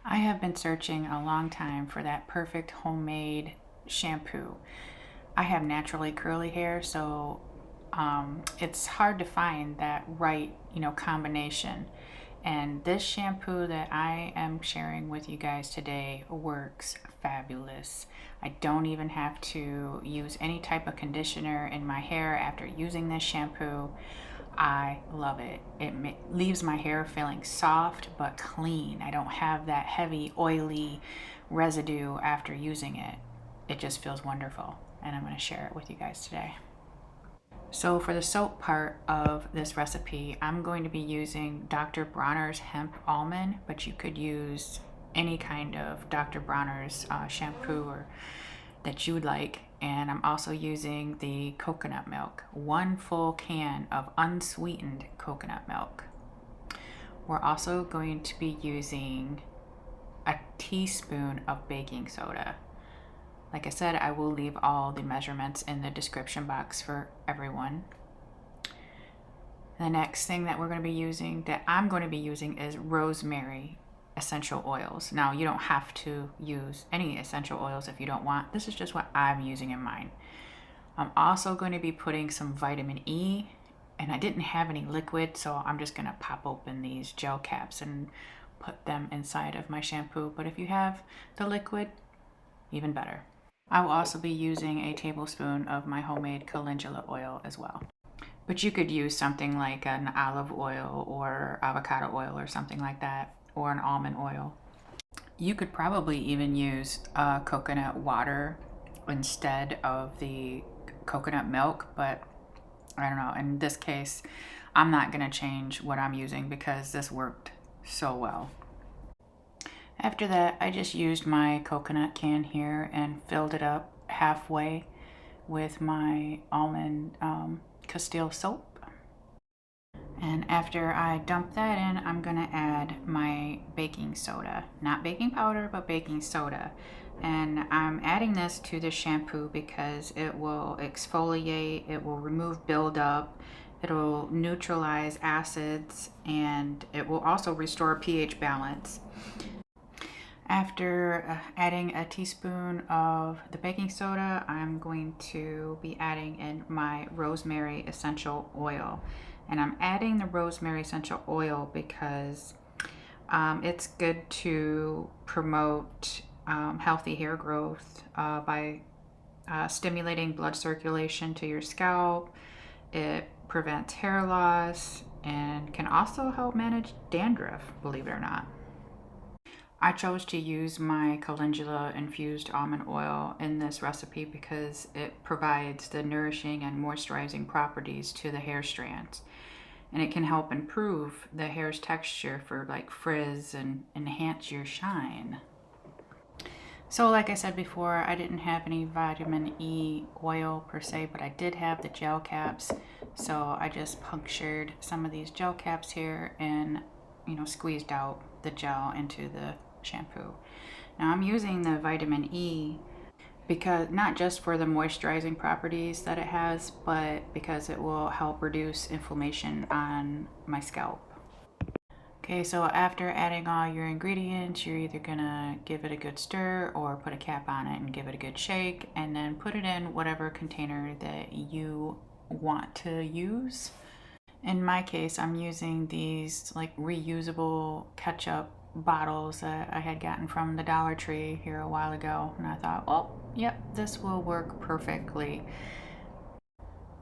I have been searching a long time for that perfect homemade shampoo. I have naturally curly hair, so it's hard to find that right, combination. And this shampoo that I am sharing with you guys today works fabulous. I don't even have to use any type of conditioner in my hair after using this shampoo. I love it. It leaves my hair feeling soft but clean. I don't have that heavy, oily residue after using it. It just feels wonderful, and I'm going to share it with you guys today. So for the soap part of this recipe, I'm going to be using Dr. Bronner's Hemp Almond, but you could use any kind of Dr. Bronner's shampoo or that you would like. And I'm also using the coconut milk, 1 full can of unsweetened coconut milk. We're also going to be using a teaspoon of baking soda. Like I said, I will leave all the measurements in the description box for everyone. The next thing that I'm going to be using is rosemary essential oils. Now, you don't have to use any essential oils if you don't want. This is just what I'm using in mine. I'm also going to be putting some vitamin E, and I didn't have any liquid, so I'm just going to pop open these gel caps and put them inside of my shampoo. But if you have the liquid, even better. I will also be using a tablespoon of my homemade calendula oil as well. But you could use something like an olive oil or avocado oil or something like that, or an almond oil. You could probably even use coconut water instead of the coconut milk, but I don't know. In this case, I'm not going to change what I'm using because this worked so well. After that, I just used my coconut can here and filled it up halfway with my almond Castile soap. And after I dump that in, I'm gonna add my baking soda. Not baking powder, but baking soda. And I'm adding this to the shampoo because it will exfoliate, it will remove buildup, it will neutralize acids, and it will also restore pH balance. After adding a teaspoon of the baking soda, I'm going to be adding in my rosemary essential oil. And I'm adding the rosemary essential oil because it's good to promote healthy hair growth by stimulating blood circulation to your scalp. It prevents hair loss and can also help manage dandruff, believe it or not. I chose to use my Calendula infused almond oil in this recipe because it provides the nourishing and moisturizing properties to the hair strands. And it can help improve the hair's texture for like frizz and enhance your shine. So like I said before, I didn't have any vitamin E oil per se, but I did have the gel caps. So I just punctured some of these gel caps here and squeezed out the gel into the shampoo. Now I'm using the vitamin E because not just for the moisturizing properties that it has, but because it will help reduce inflammation on my scalp. Okay, so after adding all your ingredients, you're either gonna give it a good stir or put a cap on it and give it a good shake, and then put it in whatever container that you want to use. In my case, I'm using these like reusable ketchup bottles that I had gotten from the Dollar Tree here a while ago, and I thought, well, yep, this will work perfectly.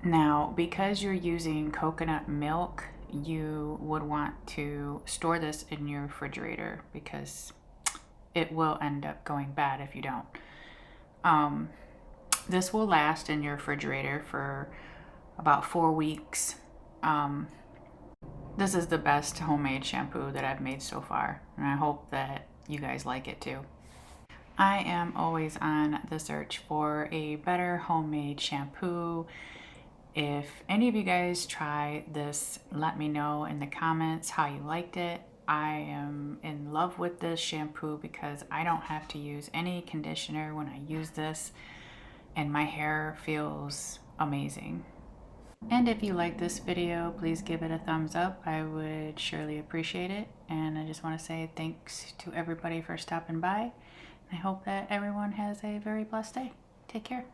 Now, because you're using coconut milk, you would want to store this in your refrigerator because it will end up going bad if you don't. This will last in your refrigerator for about 4 weeks. This is the best homemade shampoo that I've made so far, and I hope that you guys like it too. I am always on the search for a better homemade shampoo. If any of you guys try this, let me know in the comments how you liked it. I am in love with this shampoo because I don't have to use any conditioner when I use this, and my hair feels amazing. And if you like this video, please give it a thumbs up. I would surely appreciate it. And I just want to say thanks to everybody for stopping by. I hope that everyone has a very blessed day. Take care.